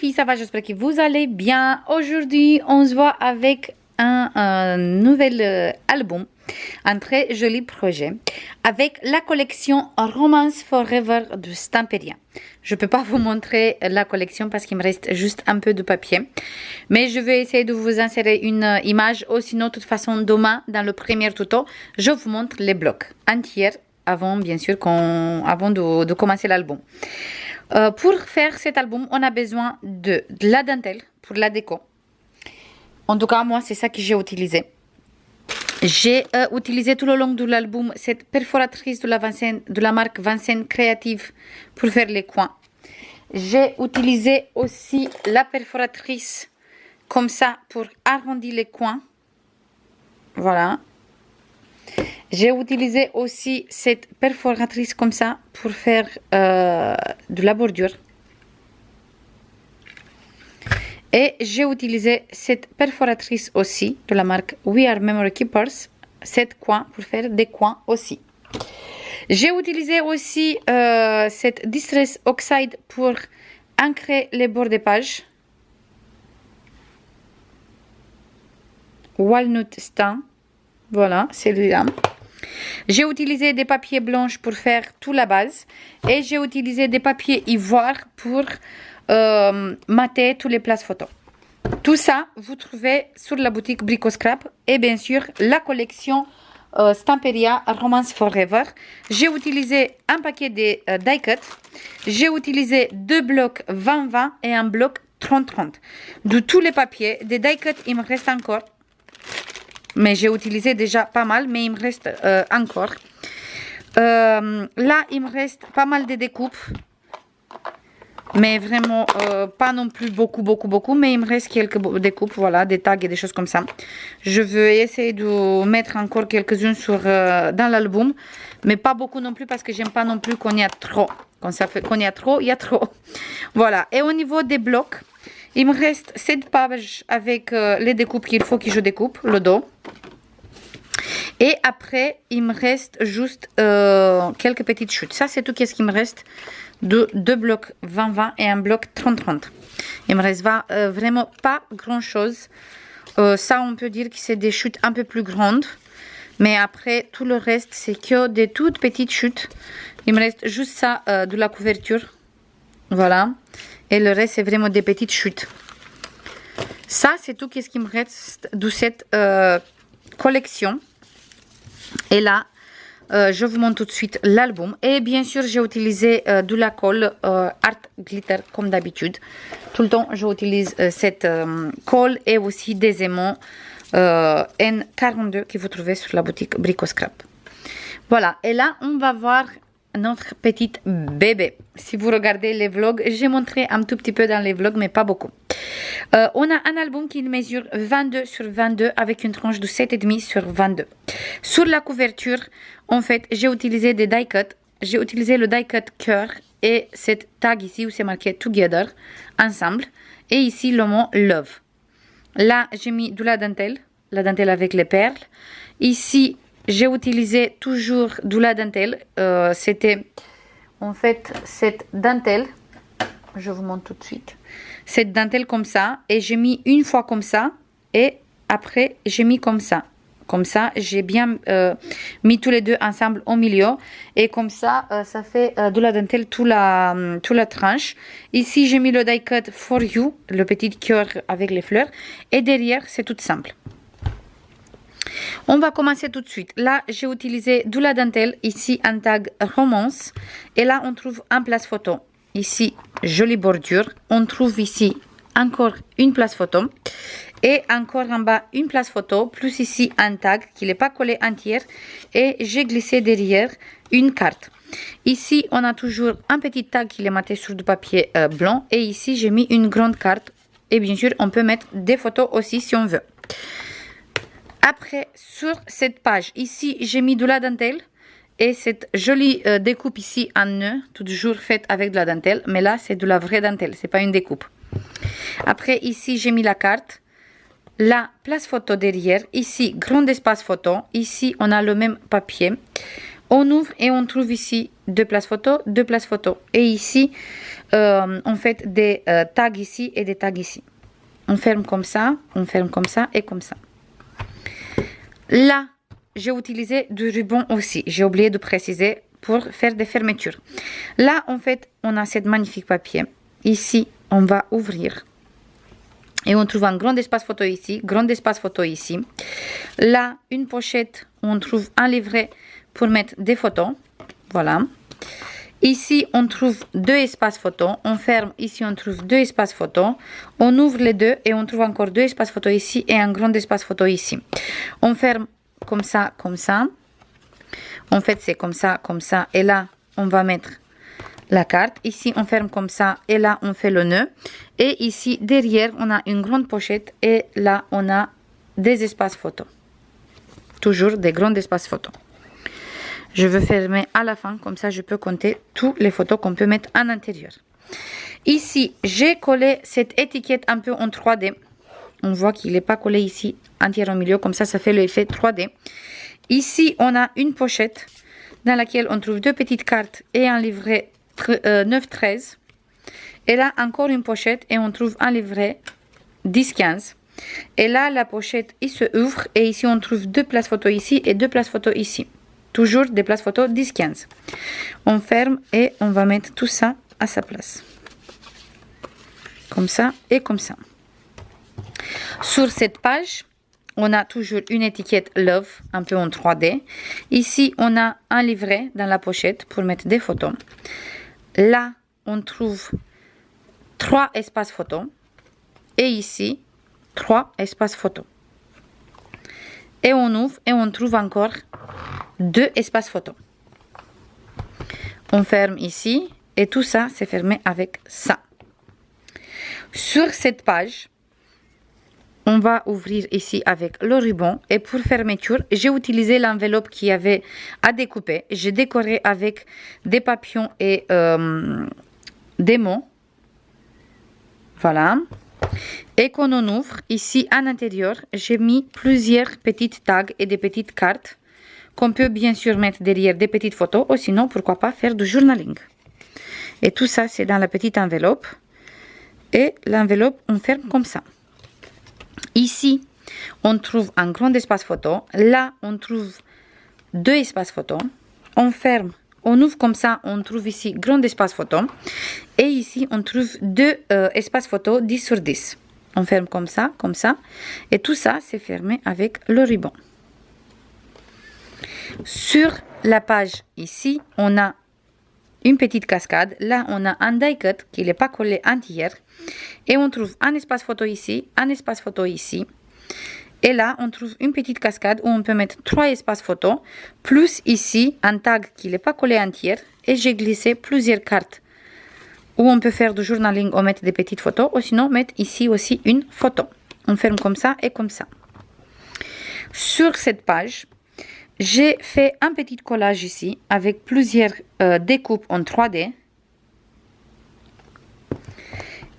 filles, ça va? J'espère que vous allez bien. Aujourd'hui, on se voit avec un nouvel album, un très joli projet, avec la collection Romance Forever de Stamperia. Je ne peux pas vous montrer la collection parce qu'il me reste juste un peu de papier, mais je vais essayer de vous insérer une image, ou sinon, de toute façon, demain, dans le premier tuto, je vous montre les blocs entiers avant, bien sûr, avant de commencer l'album. Pour faire cet album, on a besoin de la dentelle pour la déco. En tout cas, moi, c'est ça que j'ai utilisé. J'ai utilisé tout le long de l'album cette perforatrice de la marque Vincennes Créative pour faire les coins. J'ai utilisé aussi la perforatrice comme ça pour arrondir les coins. Voilà. J'ai utilisé aussi cette perforatrice comme ça pour faire de la bordure. Et j'ai utilisé cette perforatrice aussi de la marque We Are Memory Keepers, 7 coins pour faire des coins aussi. J'ai utilisé aussi cette Distress Oxide pour ancrer les bords des pages. Walnut Stain, voilà, celui-là. J'ai utilisé des papiers blancs pour faire toute la base. Et j'ai utilisé des papiers ivoire pour mater toutes les places photos. Tout ça, vous trouvez sur la boutique Brico Scrap. Et bien sûr, la collection Stamperia Romance Forever. J'ai utilisé un paquet de die cut. J'ai utilisé 2 blocs 20-20 et un bloc 30-30. De tous les papiers, des die cut, il me reste encore. Mais j'ai utilisé déjà pas mal, mais il me reste encore. Là, il me reste pas mal de découpes. Mais vraiment, pas non plus beaucoup. Mais il me reste quelques découpes, voilà, des tags et des choses comme ça. Je vais essayer de mettre encore quelques-unes dans l'album. Mais pas beaucoup non plus parce que j'aime pas non plus qu'on y a trop. Quand ça fait qu'on y a trop, il y a trop. Voilà. Et au niveau des blocs, il me reste 7 pages avec les découpes qu'il faut que je découpe, le dos. Et après, il me reste juste quelques petites chutes. Ça, c'est tout ce qu'il me reste de 2 blocs 20-20 et un bloc 30-30. Il me reste vraiment pas grand-chose. Ça, on peut dire que c'est des chutes un peu plus grandes. Mais après, tout le reste, c'est que des toutes petites chutes. Il me reste juste ça de la couverture. Voilà. Et le reste, c'est vraiment des petites chutes. Ça, c'est tout ce qui me reste de cette collection. Et là, je vous montre tout de suite l'album. Et bien sûr, j'ai utilisé de la colle Art Glitter comme d'habitude. Tout le temps, j'utilise cette colle et aussi des aimants N42 que vous trouvez sur la boutique Brico Scrap. Voilà. Et là, on va voir notre petite bébé. Si vous regardez les vlogs, j'ai montré un tout petit peu dans les vlogs, mais pas beaucoup. On a un album qui mesure 22 sur 22 avec une tranche de 7,5 sur 22. Sur la couverture, en fait, j'ai utilisé des die cut. J'ai utilisé le die cut cœur et cette tag ici où c'est marqué Together, ensemble. Et ici le mot Love. Là, j'ai mis de la dentelle avec les perles. Ici, j'ai utilisé toujours de la dentelle. C'était en fait cette dentelle. Je vous montre tout de suite. Cette dentelle comme ça. Et j'ai mis une fois comme ça. Et après, j'ai mis comme ça. Comme ça, j'ai bien mis tous les deux ensemble au milieu. Et comme ça, ça fait de la dentelle toute la tranche. Ici, j'ai mis le die cut For You. Le petit cœur avec les fleurs. Et derrière, c'est tout simple. On va commencer tout de suite. Là, j'ai utilisé de la dentelle. Ici, un tag Romance. Et là, on trouve un place photo. Ici, jolie bordure. On trouve ici encore une place photo. Et encore en bas, une place photo. Plus ici, un tag qui n'est pas collé entière. Et j'ai glissé derrière une carte. Ici, on a toujours un petit tag qui est maté sur du papier blanc. Et ici, j'ai mis une grande carte. Et bien sûr, on peut mettre des photos aussi si on veut. Après, sur cette page, ici, j'ai mis de la dentelle et cette jolie découpe ici en nœud, toujours faite avec de la dentelle. Mais là, c'est de la vraie dentelle, c'est pas une découpe. Après, ici, j'ai mis la carte. La place photo derrière. Ici, grand espace photo. Ici, on a le même papier. On ouvre et on trouve ici deux places photo, deux places photo. Et ici, on fait des tags ici et des tags ici. On ferme comme ça et comme ça. Là, j'ai utilisé du ruban aussi. J'ai oublié de préciser pour faire des fermetures. Là, en fait, on a cette magnifique papier. Ici, on va ouvrir. Et on trouve un grand espace photo ici, grand espace photo ici. Là, une pochette où on trouve un livret pour mettre des photos. Voilà. Ici, on trouve deux espaces photo. On ferme. Ici, on trouve deux espaces photo. On ouvre les deux et on trouve encore deux espaces photo ici et un grand espace photo ici. On ferme comme ça, comme ça. En fait, c'est comme ça, comme ça. Et là, on va mettre la carte. Ici, on ferme comme ça et là, on fait le nœud. Et ici, derrière, on a une grande pochette et là, on a des espaces photos. Toujours des grands espaces photos. Je veux fermer à la fin, comme ça, je peux compter toutes les photos qu'on peut mettre à l'intérieur. Ici, j'ai collé cette étiquette un peu en 3D. On voit qu'il n'est pas collé ici, entier au milieu, comme ça fait l'effet 3D. Ici, on a une pochette dans laquelle on trouve deux petites cartes et un livret 9-13. Et là, encore une pochette et on trouve un livret 10-15. Et là, la pochette, il se ouvre et ici, on trouve deux places photo ici et deux places photo ici. Toujours des places photo 10-15. On ferme et on va mettre tout ça à sa place. Comme ça et comme ça. Sur cette page, on a toujours une étiquette Love, un peu en 3D. Ici, on a un livret dans la pochette pour mettre des photos. Là, on trouve 3 espaces photos. Et ici, 3 espaces photos. Et on ouvre et on trouve encore 2 espaces photos. On ferme ici et tout ça, c'est fermé avec ça. Sur cette page, on va ouvrir ici avec le ruban et pour fermeture, j'ai utilisé l'enveloppe qui avait à découper. J'ai décoré avec des papillons et des mots. Voilà. Et quand on ouvre, ici à l'intérieur, j'ai mis plusieurs petites tags et des petites cartes qu'on peut bien sûr mettre derrière des petites photos ou sinon, pourquoi pas, faire du journaling. Et tout ça, c'est dans la petite enveloppe. Et l'enveloppe, on ferme comme ça. Ici, on trouve un grand espace photo. Là, on trouve 2 espaces photo. On ferme, on ouvre comme ça, on trouve ici grand espace photo. Et ici, on trouve 2 espaces photo 10 sur 10. On ferme comme ça, comme ça. Et tout ça, c'est fermé avec le ruban. Sur la page ici, on a une petite cascade. Là, on a un die cut qui n'est pas collé entier. Et on trouve un espace photo ici, un espace photo ici. Et là, on trouve une petite cascade où on peut mettre 3 espaces photo. Plus ici, un tag qui n'est pas collé entier. Et j'ai glissé plusieurs cartes où on peut faire du journaling ou mettre des petites photos. Ou sinon, mettre ici aussi une photo. On ferme comme ça et comme ça. Sur cette page, j'ai fait un petit collage ici avec plusieurs découpes en 3D.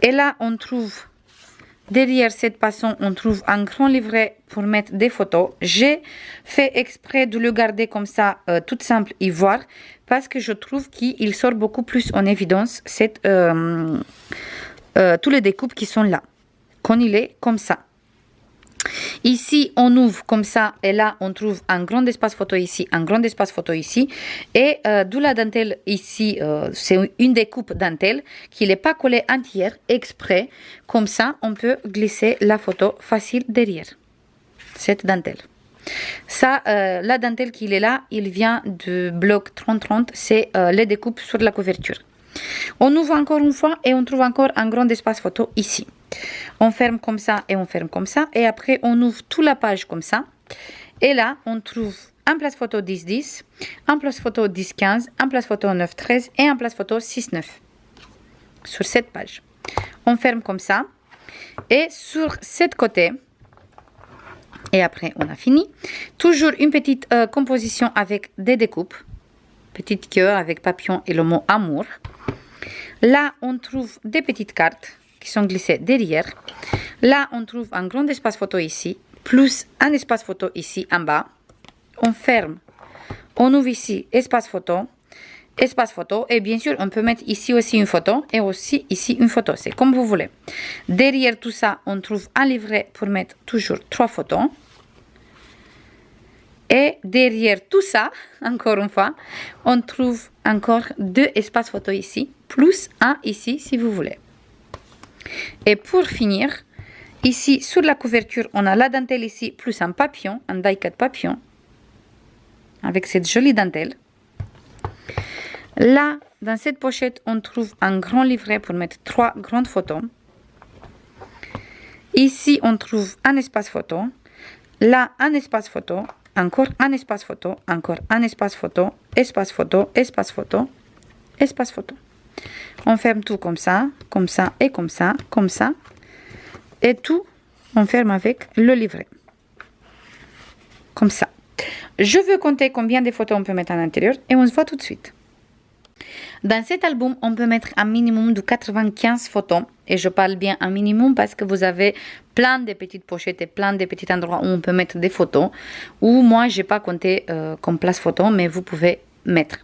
Et là, on trouve, derrière cette façon, on trouve un grand livret pour mettre des photos. J'ai fait exprès de le garder comme ça, tout simple ivoire, parce que je trouve qu'il sort beaucoup plus en évidence tous les découpes qui sont là, quand il est comme ça. Ici, on ouvre comme ça et là, on trouve un grand espace photo ici, un grand espace photo ici. Et d'où la dentelle ici, c'est une découpe dentelle qui n'est pas collée entière, exprès. Comme ça, on peut glisser la photo facile derrière cette dentelle. Ça, la dentelle qui est là, il vient du bloc 3030, c'est les découpes sur la couverture. On ouvre encore une fois et on trouve encore un grand espace photo ici. On ferme comme ça et on ferme comme ça. Et après, on ouvre toute la page comme ça. Et là, on trouve un place photo 10-10, un place photo 10-15, un place photo 9-13 et un place photo 6-9. Sur cette page. On ferme comme ça. Et sur cette côté, et après, on a fini. Toujours une petite composition avec des découpes. Petite cœur avec papillon et le mot amour. Là, on trouve des petites cartes qui sont glissées derrière. Là, on trouve un grand espace photo ici, plus un espace photo ici en bas. On ferme, On ouvre ici espace photo, et bien sûr on peut mettre ici aussi une photo et aussi ici une photo, c'est comme vous voulez. Derrière tout ça on trouve un livret pour mettre toujours 3 photos. Et derrière tout ça, encore une fois, on trouve encore 2 espaces photo ici, plus un ici si vous voulez. Et pour finir, ici sur la couverture, on a la dentelle ici, plus un papillon, un die-cut papillon, avec cette jolie dentelle. Là, dans cette pochette, on trouve un grand livret pour mettre 3 grandes photos. Ici, on trouve un espace photo. Là, un espace photo. Encore un espace photo. Encore un espace photo. Espace photo. Espace photo. Espace photo. On ferme tout comme ça et comme ça, comme ça. Et tout, on ferme avec le livret. Comme ça. Je veux compter combien de photos on peut mettre à l'intérieur et on se voit tout de suite. Dans cet album, on peut mettre un minimum de 95 photos. Et je parle bien un minimum parce que vous avez plein de petites pochettes et plein de petits endroits où on peut mettre des photos. Ou moi, je n'ai pas compté comme place photo, mais vous pouvez mettre.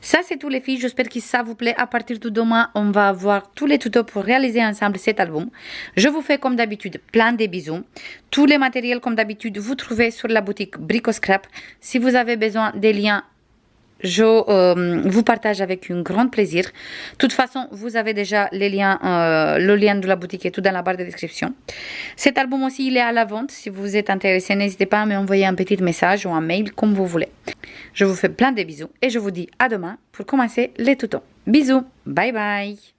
Ça, c'est tout les filles. J'espère que ça vous plaît. À partir de demain, on va avoir tous les tutos pour réaliser ensemble cet album. Je vous fais comme d'habitude plein de bisous. Tous les matériels, comme d'habitude, vous trouvez sur la boutique Brico Scrap. Si vous avez besoin des liens, je vous partage avec un grand plaisir. De toute façon, vous avez déjà les liens, le lien de la boutique et tout dans la barre de description. Cet album aussi, il est à la vente. Si vous êtes intéressé, n'hésitez pas à m'envoyer un petit message ou un mail comme vous voulez. Je vous fais plein de bisous et je vous dis à demain pour commencer les tutos. Bisous, bye bye.